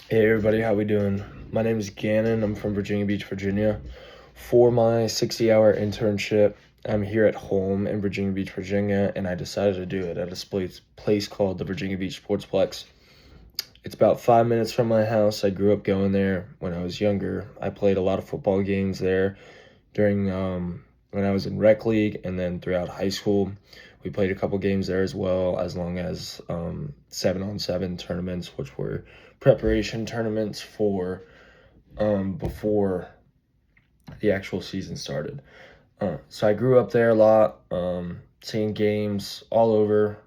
Hey everybody, how we doing? My name is Gannon. I'm from Virginia Beach, Virginia. For my 60-hour internship, I'm here at home in Virginia Beach, Virginia, and I decided to do it at a place called the Virginia Beach Sportsplex. It's about 5 minutes from my house. I grew up going there when I was younger. I played a lot of football games there during when I was in rec league, and then throughout high school. We played a couple games there as well, as long as 7-on-7 tournaments, which were preparation tournaments for before the actual season started. So I grew up there a lot, seeing games all over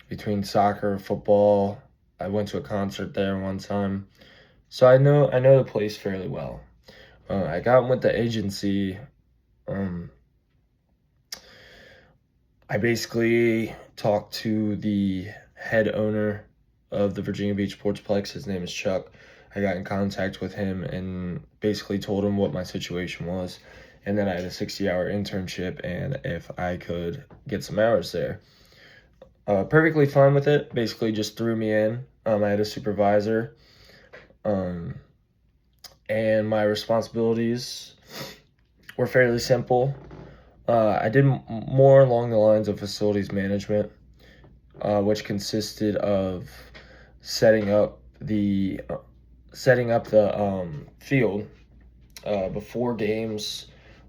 between soccer, football. I went to a concert there one time, so I know the place fairly well. I got with the agency. Um, I basically talked to the head owner of the Virginia Beach Sportsplex. His name is Chuck. I got in contact with him and basically told him what my situation was, and then I had a 60-hour internship and if I could get some hours there. Perfectly fine with it. Basically just threw me in. I had a supervisor, um, and my responsibilities were fairly simple. I did more along the lines of facilities management, which consisted of setting up the field before games,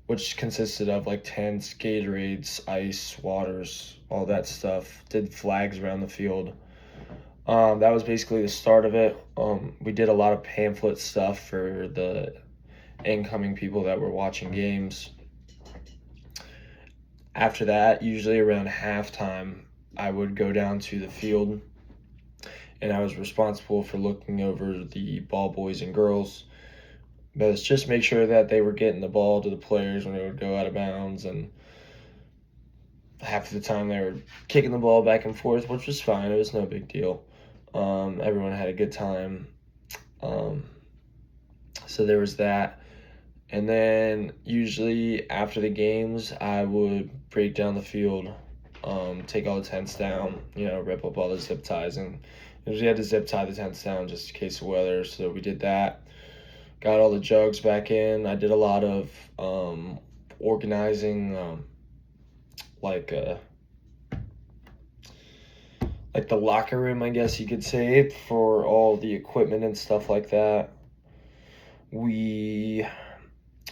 which consisted of like tents, Gatorades, ice, waters, all that stuff. Did flags around the field. That was basically the start of it. We did a lot of pamphlet stuff for the incoming people that were watching games. After that, usually around halftime, I would go down to the field and I was responsible for looking over the ball boys and girls. But it's just make sure that they were getting the ball to the players when they would go out of bounds, and half of the time they were kicking the ball back and forth, which was fine. It was no big deal. Everyone had a good time. Um, so there was that. And then usually after the games, I would break down the field, take all the tents down, rip up all the zip ties, and usually had to zip tie the tents down just in case of weather. So we did that. Got all the jugs back in. I did a lot of organizing, like uh, like the locker room, I guess you could say, for all the equipment and stuff like that. We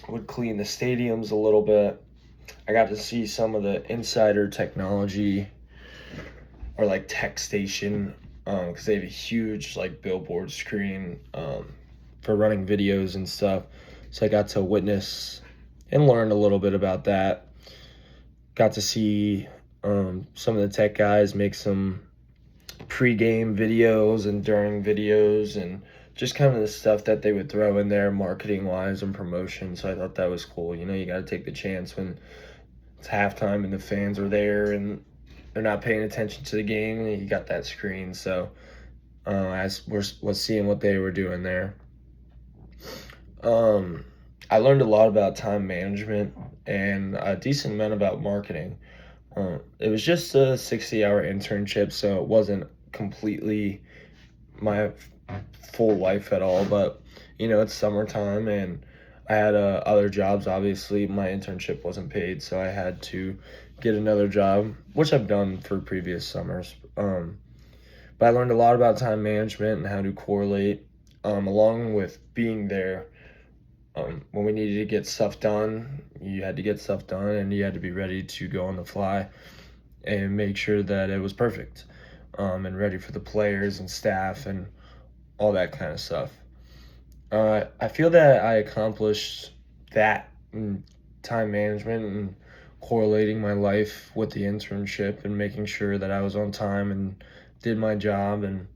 would clean the stadiums a little bit. I got to see some of the insider technology, or like tech station, because they have a huge like billboard screen for running videos and stuff. So I got to witness and learn a little bit about that. Got to see some of the tech guys make some pre-game videos and during videos, and just kind of the stuff that they would throw in there marketing wise and promotion. So I thought that was cool. You got to take the chance when it's halftime and the fans are there and they're not paying attention to the game, and you got that screen. So was seeing what they were doing there. um I learned a lot about time management and a decent amount about marketing. It was just a 60-hour internship, so it wasn't completely my full life at all. But it's summertime, and I had other jobs. Obviously, my internship wasn't paid, so I had to get another job, which I've done for previous summers. But I learned a lot about time management and how to correlate, along with being there. When we needed to get stuff done, you had to get stuff done, and you had to be ready to go on the fly and make sure that it was perfect, and ready for the players and staff and all that kind of stuff. I feel that I accomplished that in time management and correlating my life with the internship and making sure that I was on time and did my job, and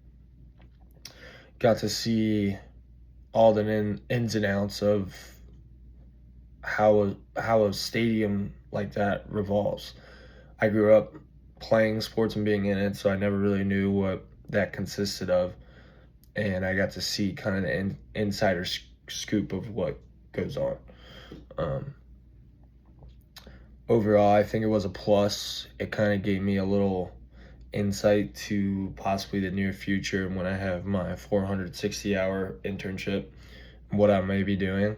got to see all the ins and outs of how a stadium like that revolves. I grew up playing sports and being in it, so I never really knew what that consisted of, and I got to see kind of the insider scoop of what goes on. Um, Overall, I think it was a plus. It kind of gave me a little insight to possibly the near future when I have my 460-hour internship, what I may be doing.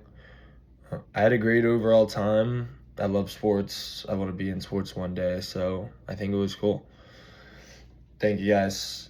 I had a great overall time. I love sports. I want to be in sports one day, so I think it was cool. Thank you guys.